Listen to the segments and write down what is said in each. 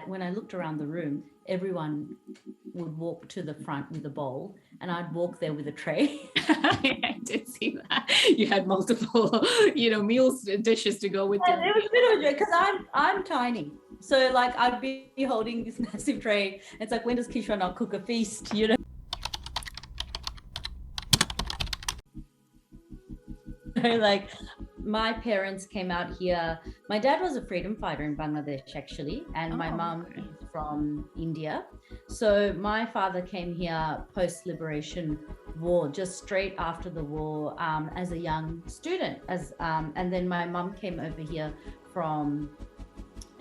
that when I looked around the room, everyone would walk to the front with a bowl and I'd walk there with a tray. I did see that. You had multiple, meals, dishes to go with. It was a bit of a joke because I'm tiny. So like I'd be holding this massive tray. It's like, when does Kishwar not cook a feast, Like my parents came out here. My dad was a freedom fighter in Bangladesh actually, and my mum is from India. So my father came here post-liberation war, just straight after the war, as a young student. And then my mum came over here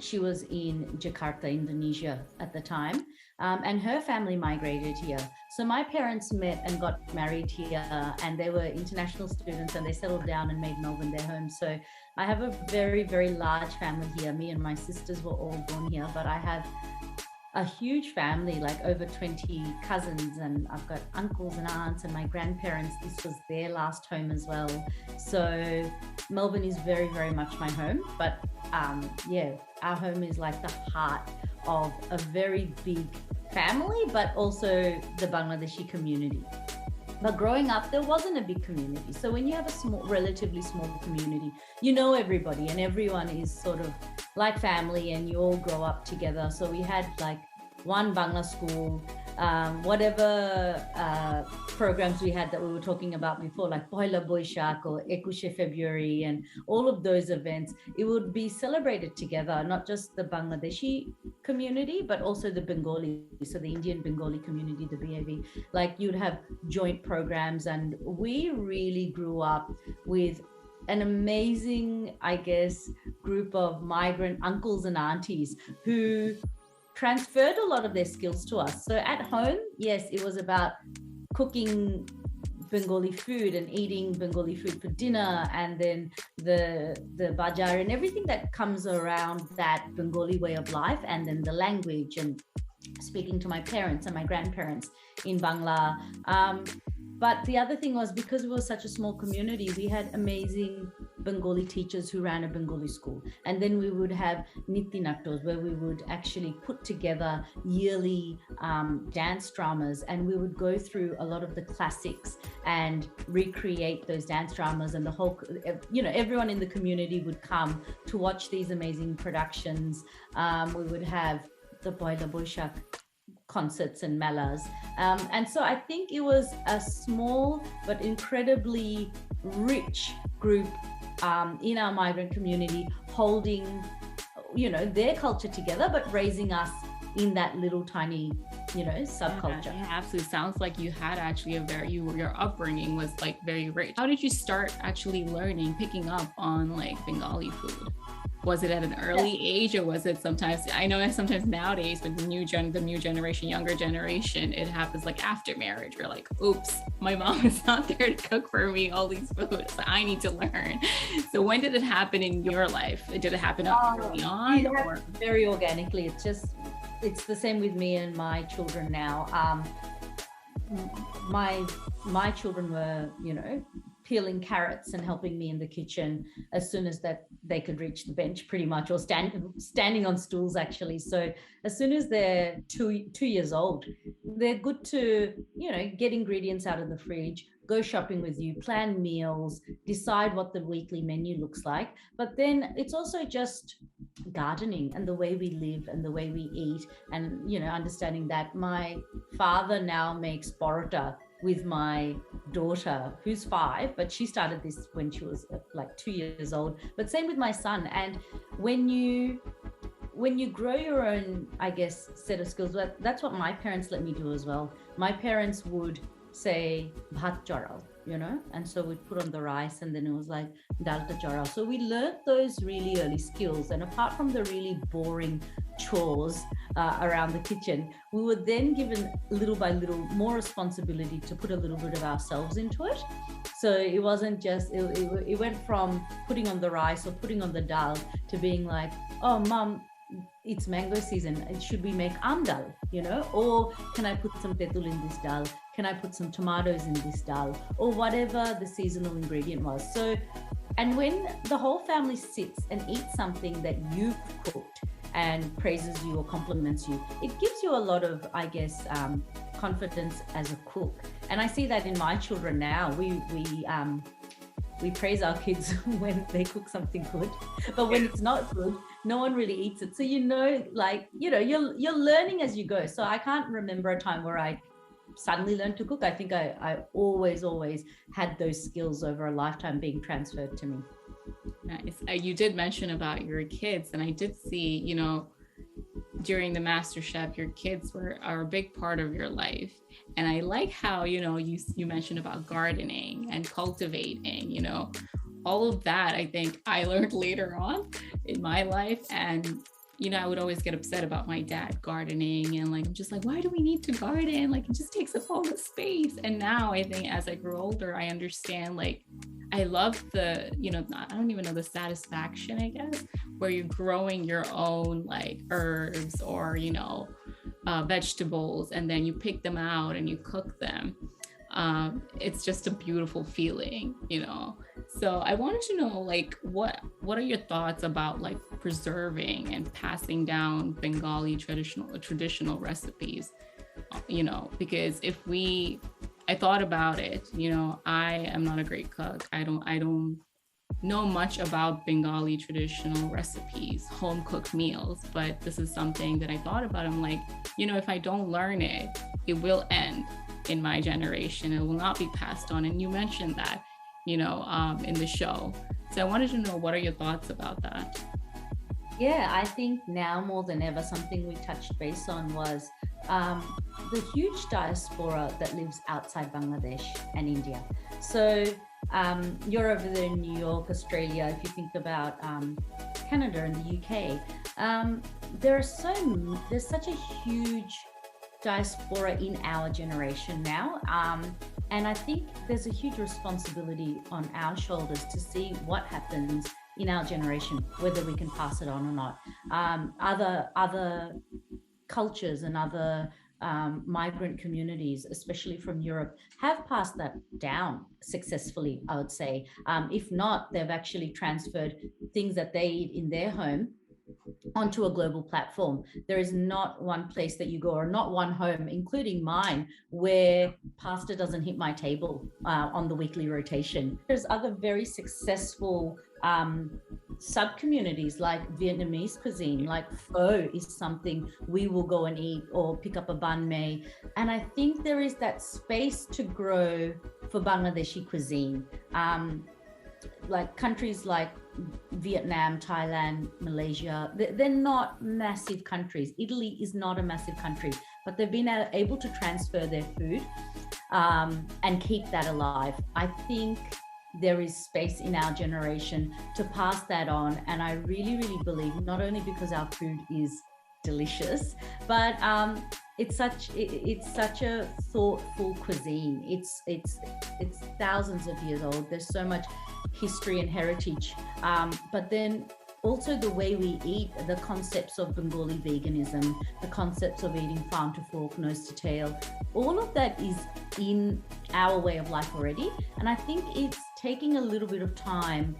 she was in Jakarta, Indonesia at the time, and her family migrated here. So my parents met and got married here, and they were international students, and they settled down and made Melbourne their home. So I have a very, very large family here. Me and my sisters were all born here, but I have a huge family, like over 20 cousins, and I've got uncles and aunts and my grandparents. This was their last home as well. So Melbourne is very, very much my home. But our home is like the heart of a very big family, but also the Bangladeshi community. But growing up, there wasn't a big community. So when you have a relatively small community, everybody, and everyone is sort of like family, and you all grow up together. So we had like one Bangla school, whatever programs we had that we were talking about before, like Poila Boishak or 21 February and all of those events, it would be celebrated together, not just the Bangladeshi community, but also the Bengali, so the Indian Bengali community, the BAV. Like you'd have joint programs, and we really grew up with an amazing, I guess, group of migrant uncles and aunties who transferred a lot of their skills to us. So at home, yes, it was about cooking Bengali food and eating Bengali food for dinner, and then the bajar and everything that comes around that Bengali way of life, and then the language and speaking to my parents and my grandparents in Bangla. But the other thing was, because we were such a small community, we had amazing Bengali teachers who ran a Bengali school. And then we would have Nitti Natos, where we would actually put together yearly dance dramas, and we would go through a lot of the classics and recreate those dance dramas, and the whole, everyone in the community would come to watch these amazing productions. We would have the Poila Boishak concerts and melas. And so I think it was a small but incredibly rich group in our migrant community, holding, their culture together, but raising us in that little tiny, subculture. Yeah, absolutely. Sounds like you had actually your upbringing was like very rich. How did you start actually picking up on like Bengali food? Was it at an early age, or was it sometimes, I know sometimes nowadays with the new generation, younger generation, it happens like after marriage. We're like, oops, my mom is not there to cook for me all these foods. So I need to learn. So when did it happen in your life? Did it happen early on? Or? Very organically. It's the same with me and my children now. My children were, peeling carrots and helping me in the kitchen as soon as that they could reach the bench, pretty much, or standing on stools actually. So as soon as they're 2 years old, they're good to, get ingredients out of the fridge, go shopping with you, plan meals, decide what the weekly menu looks like. But then it's also just gardening and the way we live and the way we eat, and, understanding that my father now makes porota with my daughter, who's 5, but she started this when she was like 2 years old. But same with my son. And when you grow your own, I guess, set of skills, that's what my parents let me do as well. My parents would say bhat choral, and so we'd put on the rice, and then it was like dalta choral. So we learned those really early skills, and apart from the really boring chores around the kitchen, we were then given little by little more responsibility to put a little bit of ourselves into it. So it wasn't just, it went from putting on the rice or putting on the dal to being like, oh mom, it's mango season, should we make dal, or can I put some tetul in this dal? Can I put some tomatoes in this dal? Or whatever the seasonal ingredient was. So, and when the whole family sits and eats something that you've cooked, and praises you or compliments you, it gives you a lot of, I guess, confidence as a cook. And I see that in my children now. We praise our kids when they cook something good, but when it's not good, no one really eats it. So you're learning as you go. So I can't remember a time where I suddenly learned to cook. I think I always had those skills over a lifetime being transferred to me. Nice. You did mention about your kids, and I did see, during the Masterchef, your kids are a big part of your life. And I like how, you mentioned about gardening and cultivating, all of that. I think I learned later on in my life. And, I would always get upset about my dad gardening, and I'm just like, why do we need to garden? It just takes up all the space. And now I think as I grew older, I understand, I love the, I don't even know, the satisfaction, I guess, where you're growing your own herbs or, vegetables, and then you pick them out and you cook them. It's just a beautiful feeling, So I wanted to know, what are your thoughts about preserving and passing down Bengali traditional recipes? Because I thought about it, I am not a great cook. I don't know much about Bengali traditional recipes, home cooked meals, but this is something that I thought about. I'm if I don't learn it, it will end in my generation. It will not be passed on. And you mentioned that, in the show. So I wanted to know, what are your thoughts about that? Yeah, I think now more than ever, something we touched base on was the huge diaspora that lives outside Bangladesh and India. So you're over there in New York, Australia. If you think about Canada and the UK, there's such a huge diaspora in our generation now. And I think there's a huge responsibility on our shoulders to see what happens in our generation, whether we can pass it on or not. Other cultures and other migrant communities, especially from Europe, have passed that down successfully, I would say. If not, they've actually transferred things that they eat in their home onto a global platform. There is not one place that you go, or not one home, including mine, where pasta doesn't hit my table on the weekly rotation. There's other very successful sub-communities like Vietnamese cuisine, like pho is something we will go and eat, or pick up a banh mi. And I think there is that space to grow for Bangladeshi cuisine. Countries like Vietnam, Thailand, Malaysia, they're not massive countries. Italy is not a massive country, but they've been able to transfer their food and keep that alive. I think there is space in our generation to pass that on. And I really, really believe, not only because our food is delicious, but it's such a thoughtful cuisine. It's thousands of years old. There's so much history and heritage, but then also the way we eat, the concepts of Bengali veganism, the concepts of eating farm to fork, nose to tail, all of that is in our way of life already. And I think it's taking a little bit of time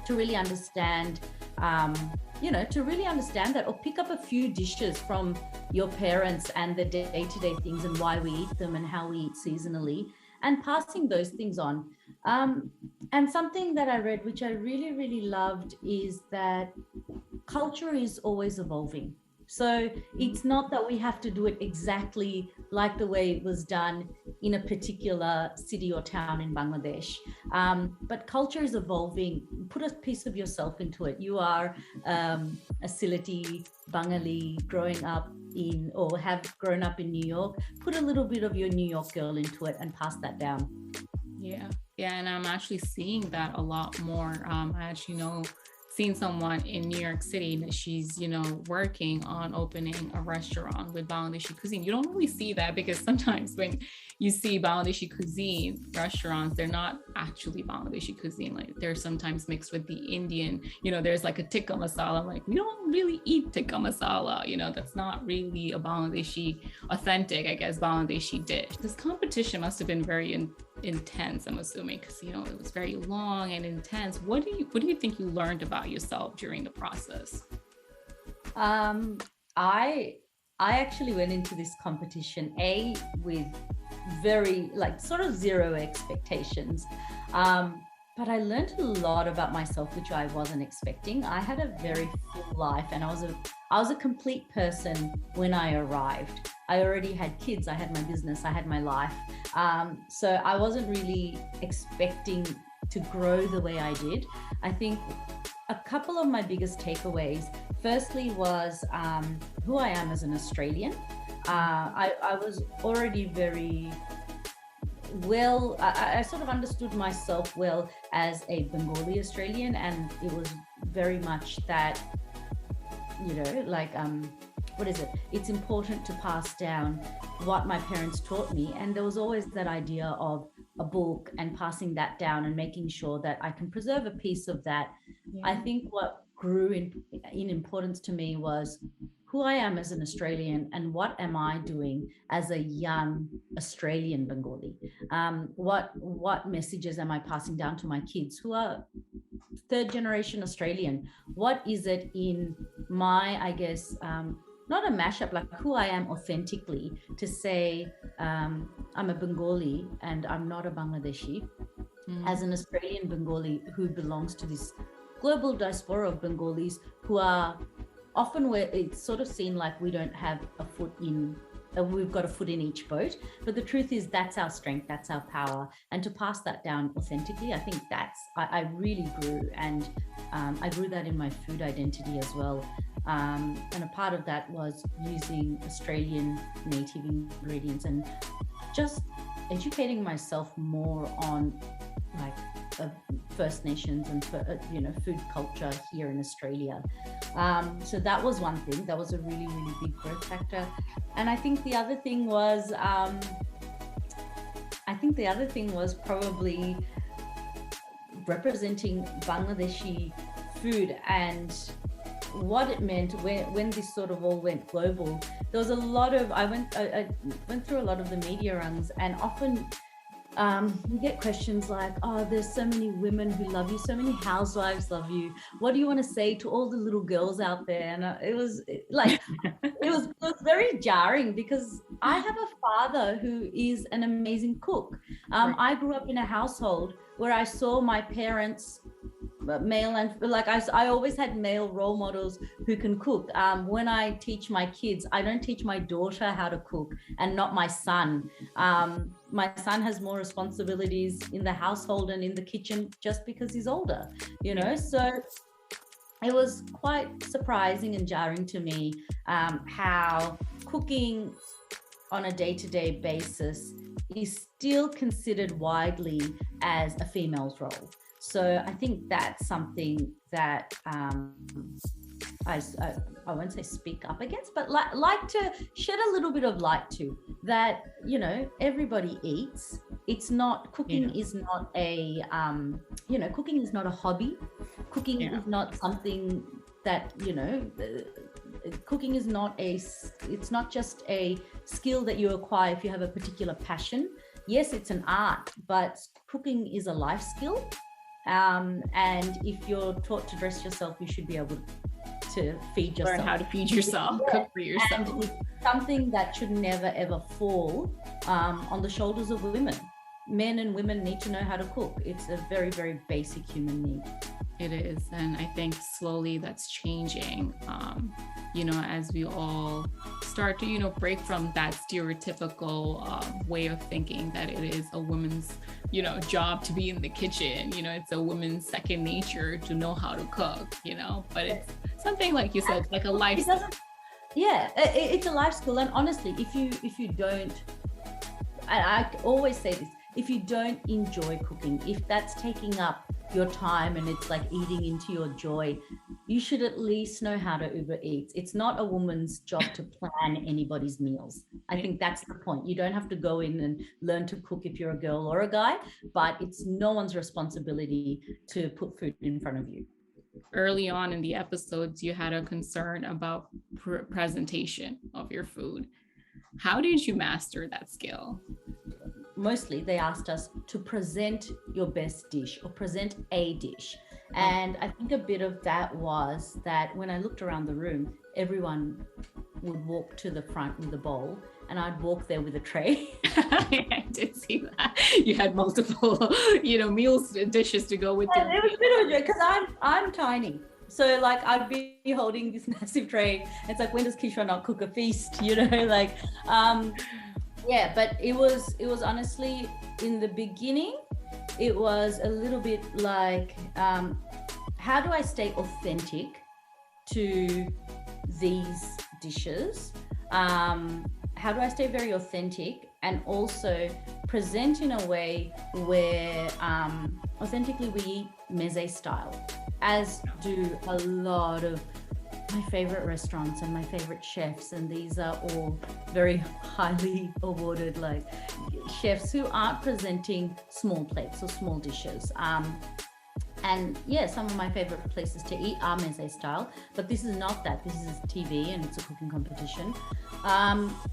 to really understand that, or pick up a few dishes from your parents and the day-to-day things and why we eat them and how we eat seasonally, and passing those things on. And something that I read, which I really, really loved, is that culture is always evolving. So it's not that we have to do it exactly like the way it was done in a particular city or town in Bangladesh. But culture is evolving. Put a piece of yourself into it. You are a Sylheti Bengali growing up in, or have grown up in New York. Put a little bit of your New York girl into it and pass that down. Yeah, and I'm actually seeing that a lot more. I actually seen someone in New York City that she's, working on opening a restaurant with Bangladeshi cuisine. You don't really see that, because sometimes when you see Bangladeshi cuisine restaurants, they're not actually Bangladeshi cuisine. They're sometimes mixed with the Indian, there's a tikka masala. We don't really eat tikka masala, that's not really a Bangladeshi, authentic, I guess, Bangladeshi dish. This competition must have been very intense, I'm assuming, because it was very long and intense. What do you think you learned about yourself during the process? Um, I I actually went into this competition with very like sort of zero expectations. Um, but I learned a lot about myself, which I wasn't expecting. I had a very full life, and I was a complete person when I arrived. I already had kids, I had my business, I had my life. So I wasn't really expecting to grow the way I did. I think a couple of my biggest takeaways, firstly, was who I am as an Australian. I was already very well, I sort of understood myself well as a Bengali Australian, and it was very much that, you know, like, what is it? It's important to pass down what my parents taught me. And there was always that idea of a book and passing that down and making sure that I can preserve a piece of that. Yeah. I think what grew in importance to me was who I am as an Australian and what am I doing as a young Australian Bengali. What messages am I passing down to my kids who are third generation Australian? What is it in my, I guess, not a mashup, like who I am authentically, to say I'm a Bengali and I'm not a Bangladeshi, as an Australian Bengali who belongs to this global diaspora of Bengalis who are often, where it's sort of seen like we don't have a foot in, we've got a foot in each boat. But the truth is that's our strength, that's our power. And to pass that down authentically, I think I really grew, and I grew that in my food identity as well. And a part of that was using Australian native ingredients and just educating myself more on like First Nations and food culture here in Australia. So that was one thing. That was a really, really big growth factor. And I think the other thing was probably representing Bangladeshi food and what it meant when this sort of all went global. There was a lot of, I went through a lot of the media runs, and often you get questions like, oh, there's so many women who love you, so many housewives love you. What do you want to say to all the little girls out there? And it was very jarring, because I have a father who is an amazing cook. I grew up in a household where I saw my parents, male, and like I always had male role models who can cook. When I teach my kids, I don't teach my daughter how to cook, and not my son. My son has more responsibilities in the household and in the kitchen just because he's older, you know. So it was quite surprising and jarring to me how cooking on a day-to-day basis is still considered widely as a female's role. So I think that's something that I won't say speak up against, but like to shed a little bit of light to, that, you know, everybody eats. It's not, cooking is not a, cooking is not a hobby. Cooking is not something that, you know, cooking is not it's not just a skill that you acquire if you have a particular passion. Yes, it's an art, but cooking is a life skill. And if you're taught to dress yourself, you should be able to feed yourself. Learn how to feed yourself, cook for yourself. And it's something that should never ever fall on the shoulders of women. Men and women need to know how to cook. It's a very, very basic human need. It is. And I think slowly that's changing, as we all start to, break from that stereotypical way of thinking that it is a woman's, job to be in the kitchen. It's a woman's second nature to know how to cook, but it's something, like you said, like a life. It's a life skill. And honestly, if you don't, I always say this, if you don't enjoy cooking, if that's taking up your time and it's like eating into your joy, you should at least know how to Uber Eats. It's not a woman's job to plan anybody's meals. I think that's the point. You don't have to go in and learn to cook if you're a girl or a guy, but it's no one's responsibility to put food in front of you. Early on in the episodes, you had a concern about presentation of your food. How did you master that skill? Mostly they asked us to present your best dish or present a dish. And I think a bit of that was that when I looked around the room, everyone would walk to the front with a bowl and I'd walk there with a tray. I did see that. You had multiple, meals, dishes to go with And it was a bit of a joke because I'm tiny. So like I'd be holding this massive tray. It's like, when does Kishwar not cook a feast? Yeah, but it was honestly, in the beginning, it was a little bit like, how do I stay authentic to these dishes? How do I stay very authentic and also present in a way where authentically we eat meze style, as do a lot of my favorite restaurants and my favorite chefs, and these are all very highly awarded like chefs who aren't presenting small plates or small dishes. And yeah, some of my favorite places to eat are meze style, but this is not that. This is TV and it's a cooking competition.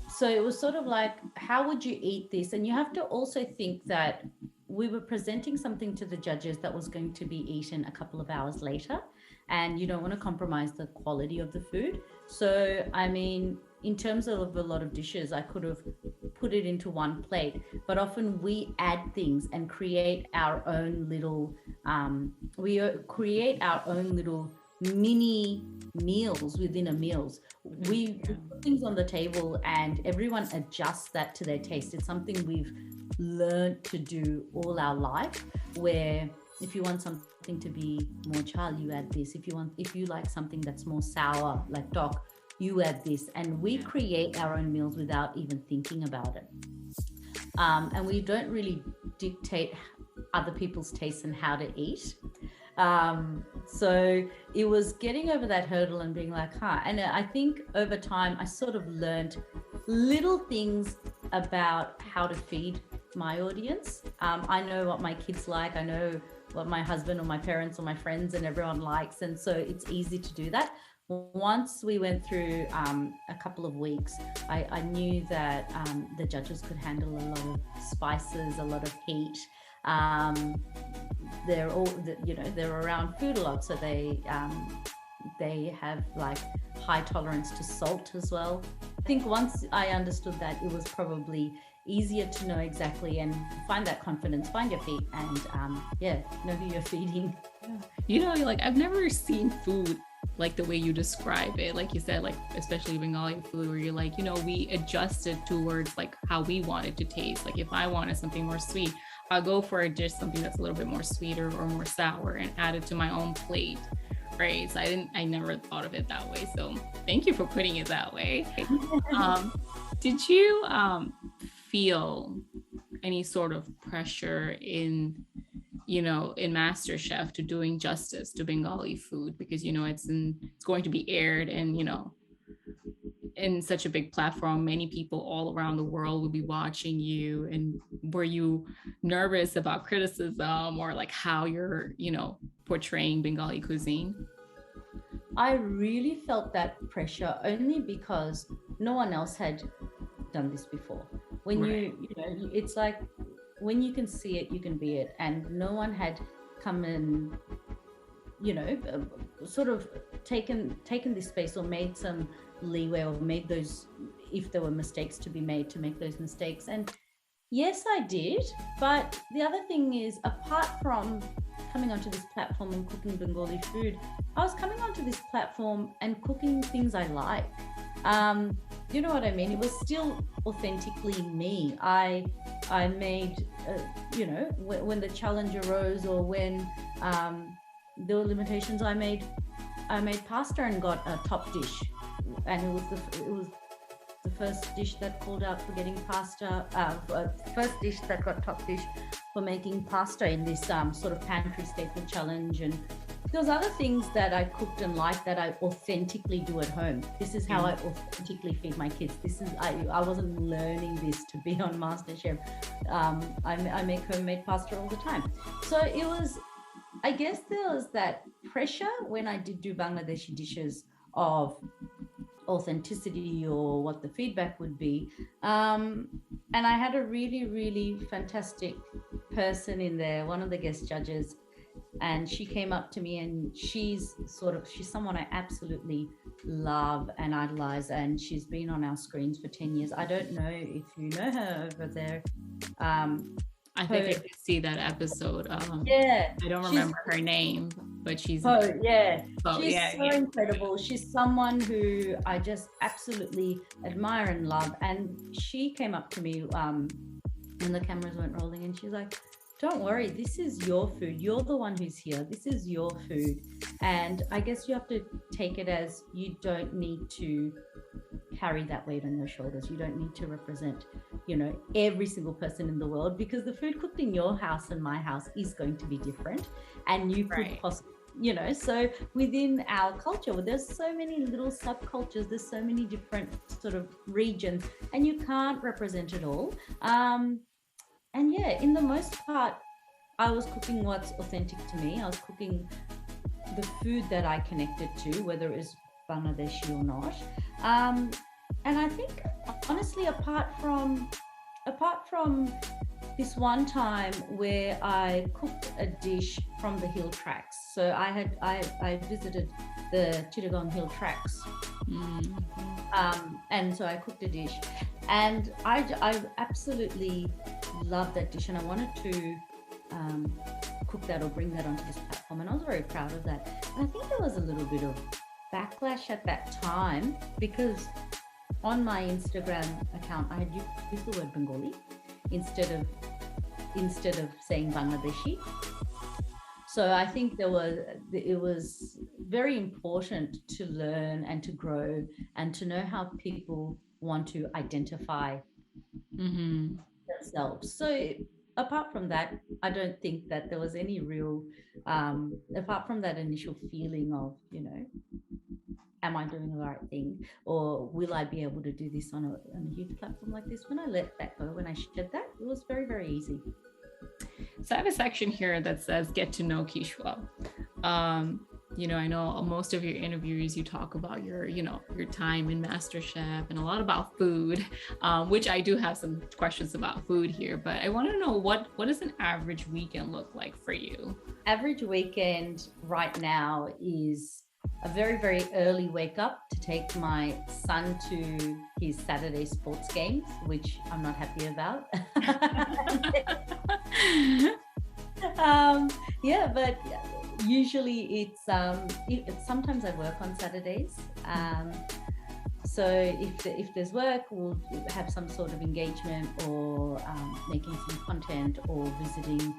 So it was sort of like, how would you eat this? And you have to also think that we were presenting something to the judges that was going to be eaten a couple of hours later, and you don't want to compromise the quality of the food. So, I mean, in terms of a lot of dishes, I could have put it into one plate, but often we add things and create our own little, mini meals within a meals. We put things on the table and everyone adjusts that to their taste. It's something we've learned to do all our life, where if you want something to be more chal, you add this. If you like something that's more sour, like dock, you add this. And we create our own meals without even thinking about it. And we don't really dictate other people's tastes and how to eat. So it was getting over that hurdle and being like, and I think over time I sort of learned little things about how to feed my audience. I know what my kids like. I know what my husband or my parents or my friends and everyone likes. And so it's easy to do that. Once we went through a couple of weeks, I knew that the judges could handle a lot of spices, a lot of heat. They're all, they're around food a lot, so they have like high tolerance to salt as well. I think once I understood that, it was probably easier to know exactly and find that confidence, find your feet, and know who you're feeding. Like, I've never seen food like the way you describe it, like you said, like especially Bengali food, where you're like, we adjusted towards like how we want it to taste. Like if I wanted something more sweet, I'll go for a dish, something that's a little bit more sweeter or more sour, and add it to my own plate, right? So I never thought of it that way. So thank you for putting it that way. Did you feel any sort of pressure in Masterchef to doing justice to Bengali food? Because, it's going to be aired and, in such a big platform, many people all around the world will be watching you. And were you nervous about criticism or like how you're, portraying Bengali cuisine? I really felt that pressure only because no one else had done this before. When it's like, when you can see it, you can be it. And no one had come and, sort of taken this space or made some leeway or made those, if there were mistakes to be made, to make those mistakes. And yes, I did. But the other thing is, apart from coming onto this platform and cooking Bengali food, I was coming onto this platform and cooking things I like. You know what I mean? It was still authentically me. I made, when the challenge arose or when there were limitations, I made pasta and got a top dish, and it was the first dish that called out for getting pasta. First dish that got top dish for making pasta in this sort of pantry staple challenge. And there was other things that I cooked and liked that I authentically do at home. This is how I authentically feed my kids. I wasn't learning this to be on MasterChef. I make homemade pasta all the time. So it was, I guess there was that pressure when I did do Bangladeshi dishes of authenticity or what the feedback would be. And I had a really, really fantastic person in there, one of the guest judges. and she came up to me, and she's someone I absolutely love and idolize, and she's been on our screens for 10 years. I don't know if you know her over there. I think I did see that episode. Yeah, I don't remember her name, but she's incredible. She's someone who I just absolutely admire and love. And she came up to me when the cameras went rolling, and she's like, "Don't worry, this is your food. You're the one who's here. This is your food." And I guess you have to take it as you don't need to carry that weight on your shoulders. You don't need to represent, every single person in the world, because the food cooked in your house and my house is going to be different. And you could possibly, so within our culture, there's so many little subcultures, there's so many different sort of regions, and you can't represent it all. And yeah, in the most part, I was cooking what's authentic to me. I was cooking the food that I connected to, whether it was Bangladeshi or not. And I think, honestly, apart from this one time where I cooked a dish from the hill tracks. So I visited the Chittagong Hill tracks. And so I cooked a dish, and I absolutely loved that dish, and I wanted to cook that or bring that onto this platform, and I was very proud of that. And I think there was a little bit of backlash at that time, because on my Instagram account I had used the word Bengali instead of saying Bangladeshi. So I think it was very important to learn and to grow and to know how people want to identify themselves. So apart from that, I don't think that there was any real, apart from that initial feeling of, am I doing the right thing, or will I be able to do this on a huge platform like this? When I let that go, when I shed that, it was very, very easy. So I have a section here that says get to know Kishwar. I know most of your interviews, you talk about your time in Masterchef and a lot about food, which I do have some questions about food here, but I want to know what does an average weekend look like for you? Average weekend right now is a very, very early wake up to take my son to his Saturday sports games, which I'm not happy about. But usually it's sometimes I work on Saturdays. So if there's work, we'll have some sort of engagement, or making some content, or visiting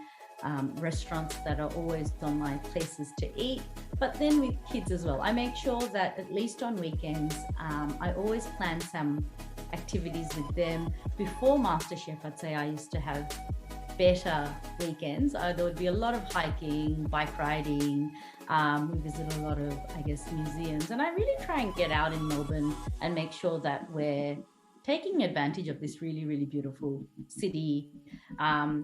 restaurants that are always on my places to eat. But then with kids as well, I make sure that at least on weekends, I always plan some activities with them. Before Masterchef, I'd say I used to have better weekends. There would be a lot of hiking, bike riding. We visit a lot of, museums. And I really try and get out in Melbourne and make sure that we're taking advantage of this really, really beautiful city,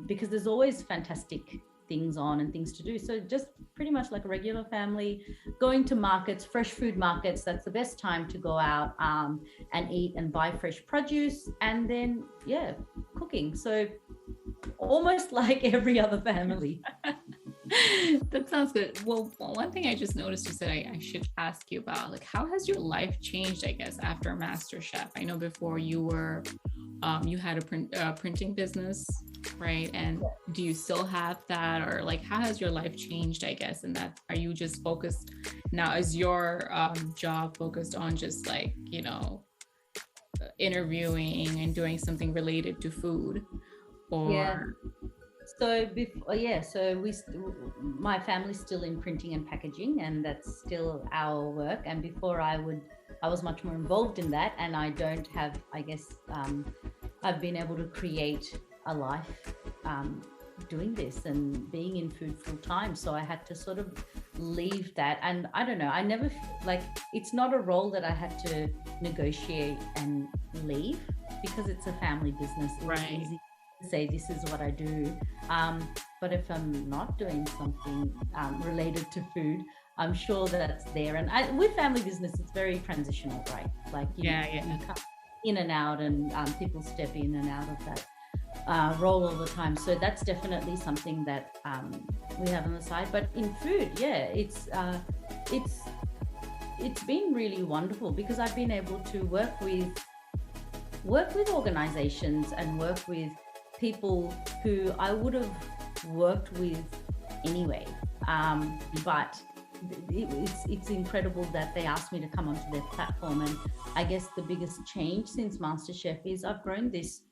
because there's always fantastic things on and things to do. So just pretty much like a regular family, going to markets, fresh food markets. That's the best time to go out and eat and buy fresh produce, and then cooking. So almost like every other family. That sounds good. Well, one thing I just noticed you said I should ask you about, like, how has your life changed, I guess, after MasterChef? I know before you were, you had a printing business, right? And do you still have that, or like, how has your life changed, I guess? And that, are you just focused now? Is your job focused on just like, interviewing and doing something related to food, or? So my family's still in printing and packaging, and that's still our work. And before I was much more involved in that, and I don't have, I've been able to create a life doing this and being in food full time. So I had to sort of leave that. And I don't know, I never, it's not a role that I had to negotiate and leave, because it's a family business. It was easy to say this is what I do. But if I'm not doing something related to food, I'm sure that's there. And with family business, it's very transitional, right? You come in and out, and people step in and out of that. roll all the time. So that's definitely something that we have on the side. But in food, yeah, it's been really wonderful because I've been able to work with organizations and work with people who I would have worked with anyway. But it's incredible that they asked me to come onto their platform. And I guess the biggest change since MasterChef is I've grown this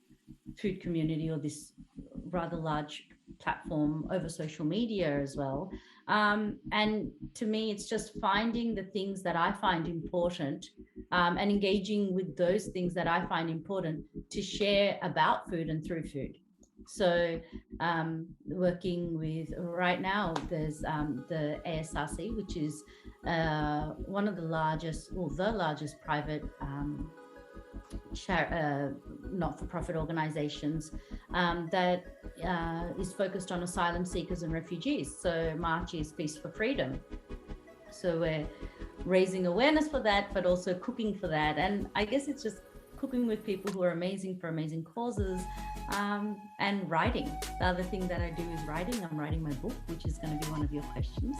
food community, or this rather large platform over social media as well. And to me, it's just finding the things that I find important, and engaging with those things that I find important to share about food and through food. So working with, right now, there's the ASRC, which is one of the largest, or the largest private not-for-profit organizations that is focused on asylum seekers and refugees. So March is Peace for Freedom. So we're raising awareness for that, but also cooking for that. And I guess it's just cooking with people who are amazing for amazing causes, and writing. The other thing that I do is writing. I'm writing my book, which is going to be one of your questions.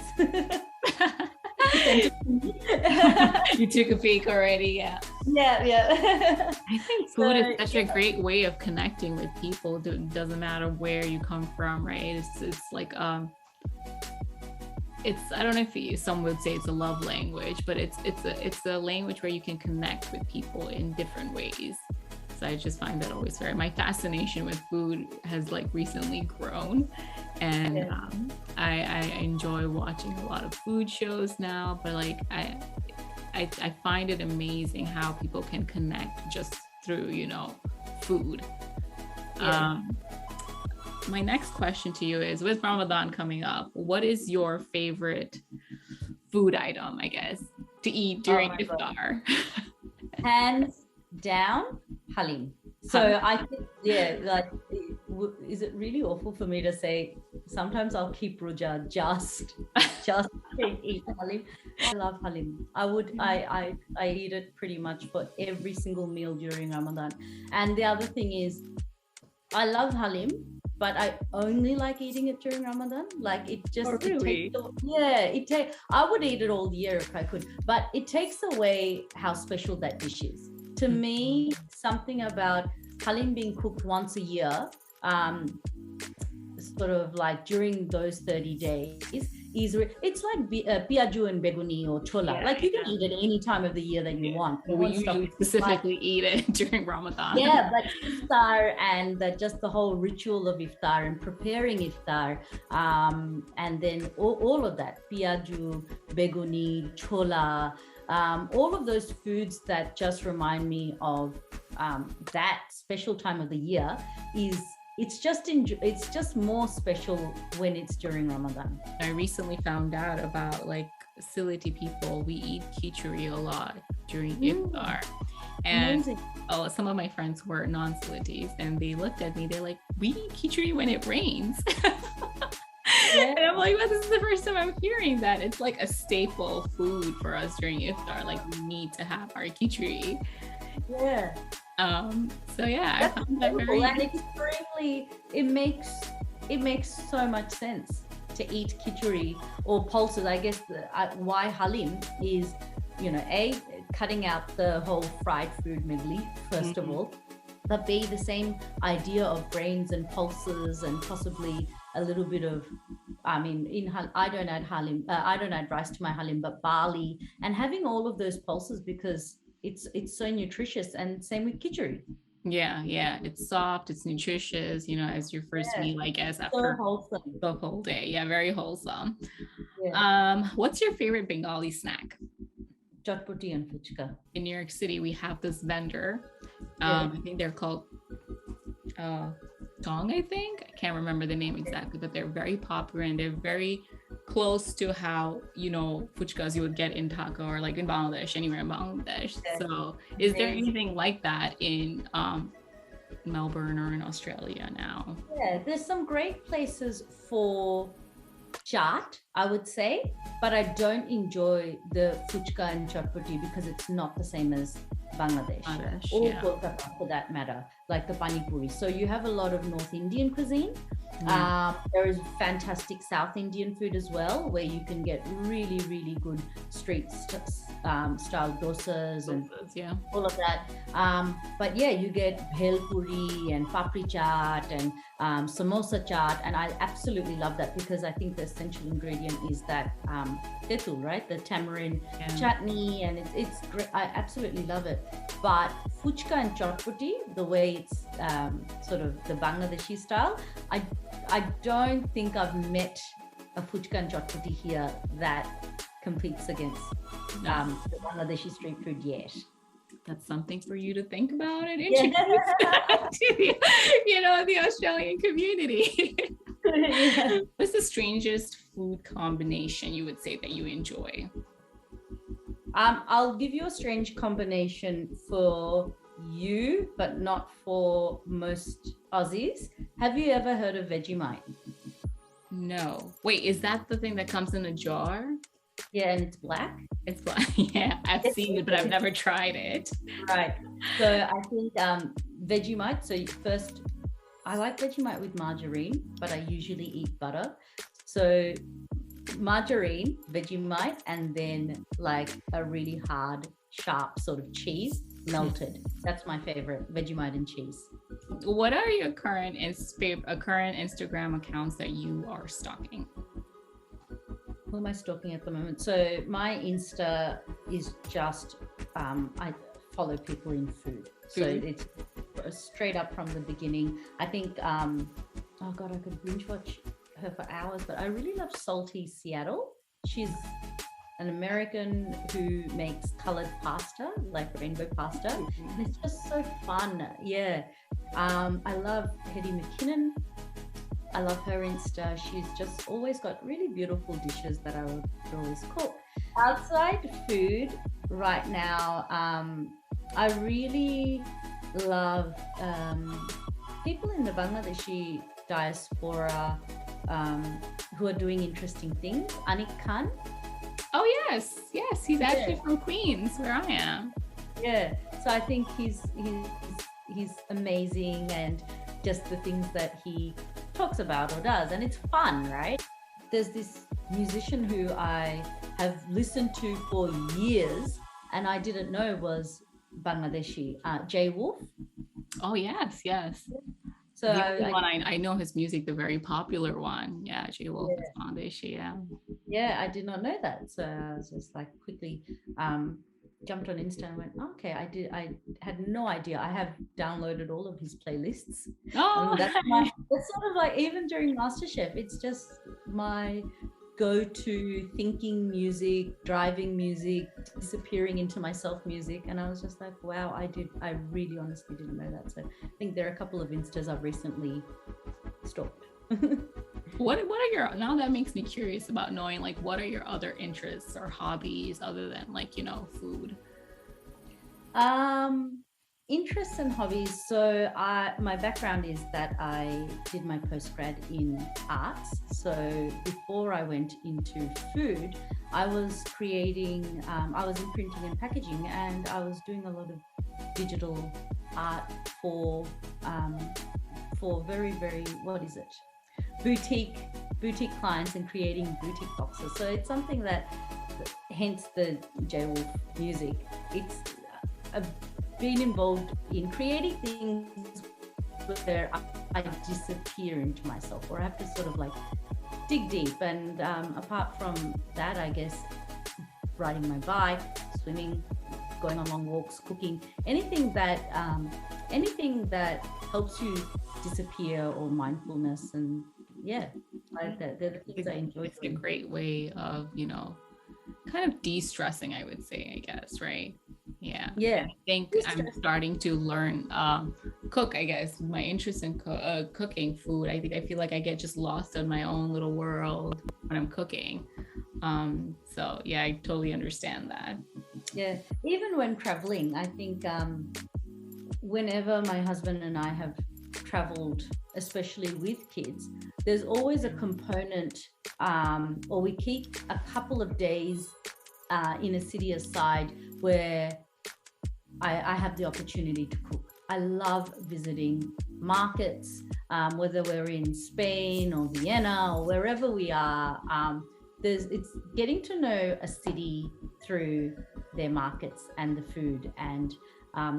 You took a peek already. Yeah. I think food is such a great way of connecting with people. It doesn't matter where you come from, right? It's like it's, I don't know if some would say it's a love language, but it's a language where you can connect with people in different ways. So I just find that always my fascination with food has like recently grown, and I enjoy watching a lot of food shows now, but like I find it amazing how people can connect just through, food. My next question to you is, with Ramadan coming up, what is your favorite food item, I guess, to eat during iftar? Hands down, halim. So I think, like, is it really awful for me to say sometimes I'll keep roja just to eat halim? I love halim. I eat it pretty much for every single meal during Ramadan. And the other thing is, I love halim, but I only like eating it during Ramadan. Like, it just, I would eat it all year if I could, but it takes away how special that dish is. To me, something about halim being cooked once a year, sort of like during those 30 days, it's like piaju and beguni or chola. Like, you can eat it any time of the year that you want. We usually specifically eat it during Ramadan. Yeah, but iftar and just the whole ritual of iftar and preparing iftar, and then all of that, piaju, beguni, chola, all of those foods that just remind me of that special time of the year it's just more special when it's during Ramadan. I recently found out about, like, Siliti people, we eat khichdi a lot during iftar. And some of my friends were non-Silitis, and they looked at me, they're like, we eat khichdi when it rains. And I'm like, well, this is the first time I'm hearing that. It's like a staple food for us during iftar. Like, we need to have our khichdi. So I found that very, and extremely, it makes so much sense to eat khichdi or pulses. I guess why halim is, cutting out the whole fried food medley, first of all, but B, the same idea of grains and pulses, and possibly a little bit of, I don't add halim, I don't add rice to my halim, but barley, and having all of those pulses because it's so nutritious. And same with khichdi. Yeah, it's soft, it's nutritious, as your first meal, I guess, after the whole day. Yeah, very wholesome. What's your favorite Bengali snack? Chotpoti and fuchka. In New York City, we have this vendor. I think they're called Tong, I can't remember the name exactly, but they're very popular, and they're very close to how, fuchkas you would get in Dhaka or like in Bangladesh, anywhere in Bangladesh. So is there anything like that in Melbourne or in Australia now? Yeah, there's some great places for chaat, I would say, but I don't enjoy the fuchka and chotpoti because it's not the same as Bangladesh, or yeah. Kolkata for that matter, like the pani puri. So you have a lot of North Indian cuisine. There is fantastic South Indian food as well, where you can get really, really good street style dosas and all of that. But yeah, you get bhel puri and papri chaat and samosa chaat, and I absolutely love that because I think the essential ingredient is that tetul, right? The tamarind chutney, and it's great. I absolutely love it. But fuchka and chotpoti, the way it's sort of the Bangladeshi style, I don't think I've met a fuchka and chotpoti here that competes against the Bangladeshi street food yet. That's something for you to think about and introduce to the Australian community. What's the strangest food combination you would say that you enjoy? I'll give you a strange combination for you, but not for most Aussies. Have you ever heard of Vegemite? No. Wait, is that the thing that comes in a jar? Yeah, and it's black. It's black. Yeah, I've seen it, but I've never tried it. Right. So I think Vegemite. So first, I like Vegemite with margarine, but I usually eat butter. So margarine, Vegemite, and then like a really hard, sharp sort of cheese melted. That's my favorite, Vegemite and cheese. What are your current Instagram accounts that you are stalking? Who am I stalking at the moment? So my Insta is just I follow people in food. So it's straight up from the beginning. I think oh god, I could binge watch her for hours, but I really love Salty Seattle. She's an American who makes colored pasta, like rainbow pasta. And it's just so fun. Yeah. I love Hetty McKinnon. I love her Insta. She's just always got really beautiful dishes that I would always cook. Outside food right now, I really love people in the Bangladeshi diaspora who are doing interesting things. Anik Khan. Oh yes, he's actually from Queens, where I am. Yeah, so I think he's amazing, and just the things that he talks about or does, and it's fun, right? There's this musician who I have listened to for years, and I didn't know was Bangladeshi, Jay Wolf. Oh yes. So I know his music, the very popular one. Yeah, Jay Wolf is Bangladeshi. Yeah, I did not know that. So I was just like quickly jumped on Insta and went, okay, I had no idea. I have downloaded all of his playlists. Oh, that's sort of like, even during Masterchef, it's just my go-to thinking music, driving music, disappearing into myself music. And I was just like, wow, I really honestly didn't know that. So I think there are a couple of Instas I've recently stalked. What are your, now that makes me curious about knowing, like, what are your other interests or hobbies other than, like, food? Interests and hobbies. So my background is that I did my postgrad in arts. So before I went into food, I was creating, I was in printing and packaging, and I was doing a lot of digital art for very, very, what is it? Boutique clients, and creating boutique boxes. So it's something that, hence the J Wolf music. It's been involved in creating things where I disappear into myself, or I have to sort of like dig deep. And apart from that, I guess riding my bike, swimming, going on long walks, cooking, anything that helps you disappear, or mindfulness. And yeah, like that, they're the things I enjoy. It's a great way of, kind of de-stressing, I would say, I guess, right? Yeah. I think I'm starting to learn cook, I guess. My interest in cooking food, I feel like I get just lost in my own little world when I'm cooking. So yeah, I totally understand that. Yeah, even when traveling, I think whenever my husband and I have traveled, especially with kids, there's always a component, or we keep a couple of days in a city aside where I have the opportunity to cook. I love visiting markets, whether we're in Spain or Vienna or wherever we are. It's getting to know a city through their markets and the food, and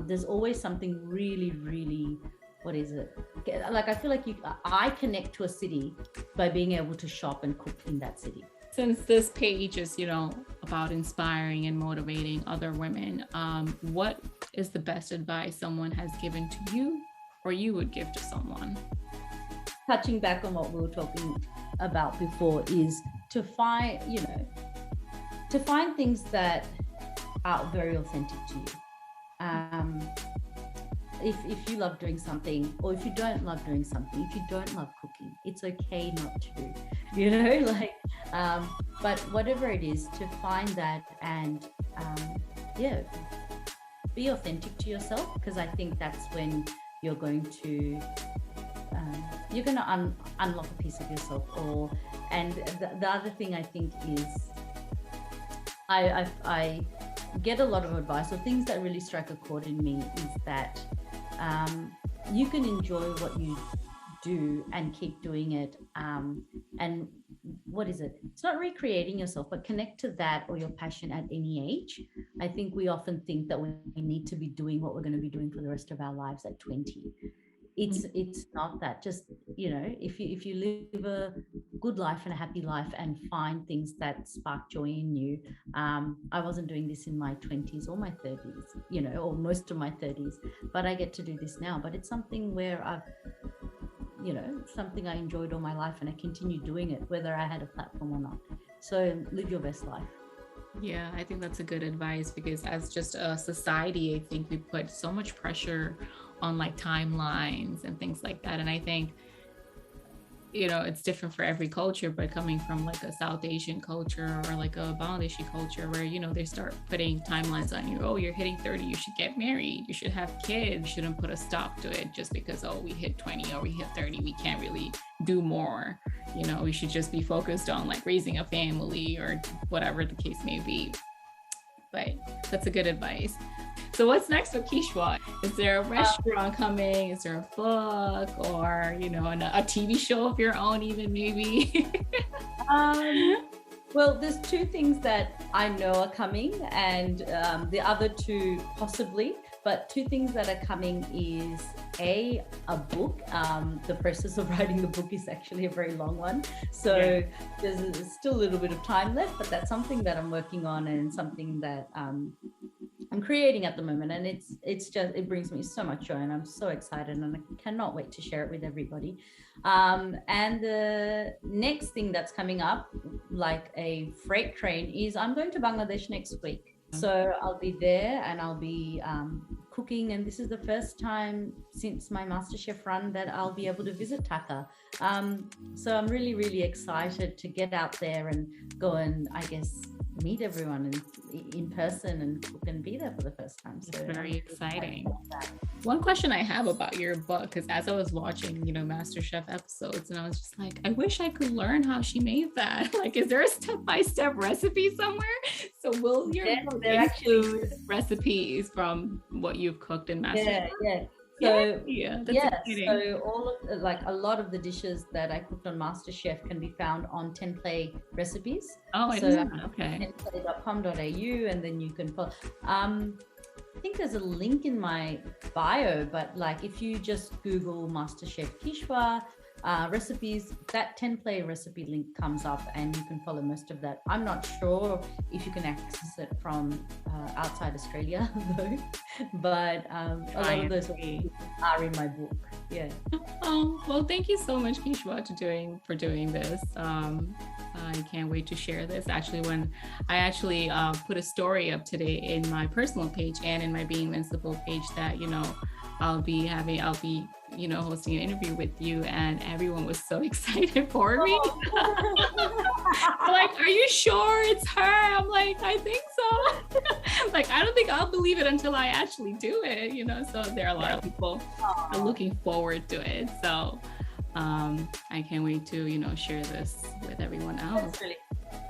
there's always something really, really, what is it? Like I feel like I connect to a city by being able to shop and cook in that city. Since this page is, about inspiring and motivating other women, what is the best advice someone has given to you or you would give to someone? Touching back on what we were talking about before is to find things that are very authentic to you. If you love doing something, or if you don't love doing something, if you don't love cooking, it's okay not to, but whatever it is, to find that and be authentic to yourself, because I think that's when you're going to unlock a piece of yourself. And the other thing I think is I get a lot of advice, or things that really strike a chord in me, is that you can enjoy what you do and keep doing it, and what is it? It's not recreating yourself, but connect to that or your passion at any age. I think we often think that we need to be doing what we're going to be doing for the rest of our lives at 20. It's not that. Just, if you live a good life and a happy life and find things that spark joy in you. I wasn't doing this in my 20s or my 30s, or most of my 30s, but I get to do this now. But it's something where I've something I enjoyed all my life, and I continue doing it whether I had a platform or not. So live your best life. Yeah, I think that's a good advice, because as just a society, I think we put so much pressure on like timelines and things like that. And I think, it's different for every culture, but coming from like a South Asian culture or like a Bangladeshi culture where, they start putting timelines on you. Oh, you're hitting 30, you should get married, you should have kids, you shouldn't put a stop to it just because, we hit 20 or we hit 30, we can't really do more. We should just be focused on like raising a family or whatever the case may be. But that's a good advice. So what's next for Kishwar? Is there a restaurant coming? Is there a book, or, a TV show of your own even maybe? Well, there's two things that I know are coming, and the other two possibly, but two things that are coming is a book. The process of writing the book is actually a very long one. So there's still a little bit of time left, but that's something that I'm working on and something that I'm creating at the moment, and it brings me so much joy, and I'm so excited, and I cannot wait to share it with everybody. And the next thing that's coming up, like a freight train, is I'm going to Bangladesh next week. So I'll be there, and I'll be cooking, and this is the first time since my Masterchef run that I'll be able to visit Dhaka. So I'm really, really excited to get out there and go and, I guess, meet everyone in person and cook and be there for the first time. So very exciting. One question I have about your book is, as I was watching, MasterChef episodes, and I was just like, I wish I could learn how she made that. Like, is there a step-by-step recipe somewhere? So will your book include recipes from what you've cooked in MasterChef? So all of a lot of the dishes that I cooked on MasterChef can be found on 10play recipes. I didn't know. Okay. 10play.com.au, and then you can follow. I think there's a link in my bio, but like if you just Google MasterChef Kishwar recipes, that 10play recipe link comes up, and you can follow most of that. I'm not sure if you can access it from outside Australia though, but a lot of those are in my book. Yeah. Oh, well, thank you so much, Kishwar, for doing this. I can't wait to share this. Actually, when I put a story up today in my personal page and in my Being Invincible page that, I'll be hosting an interview with you, and everyone was so excited for me. Like, are you sure it's her? I'm like, I think so. Like, I don't think I'll believe it until I actually do it, so there are a lot of people looking forward to it. So I can't wait to, share this with everyone else.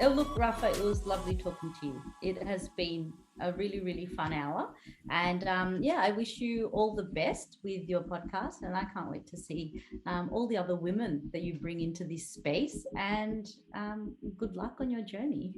Look, Rahfa, it was lovely talking to you. It has been a really, really fun hour. And yeah, I wish you all the best with your podcast. And I can't wait to see all the other women that you bring into this space. And good luck on your journey.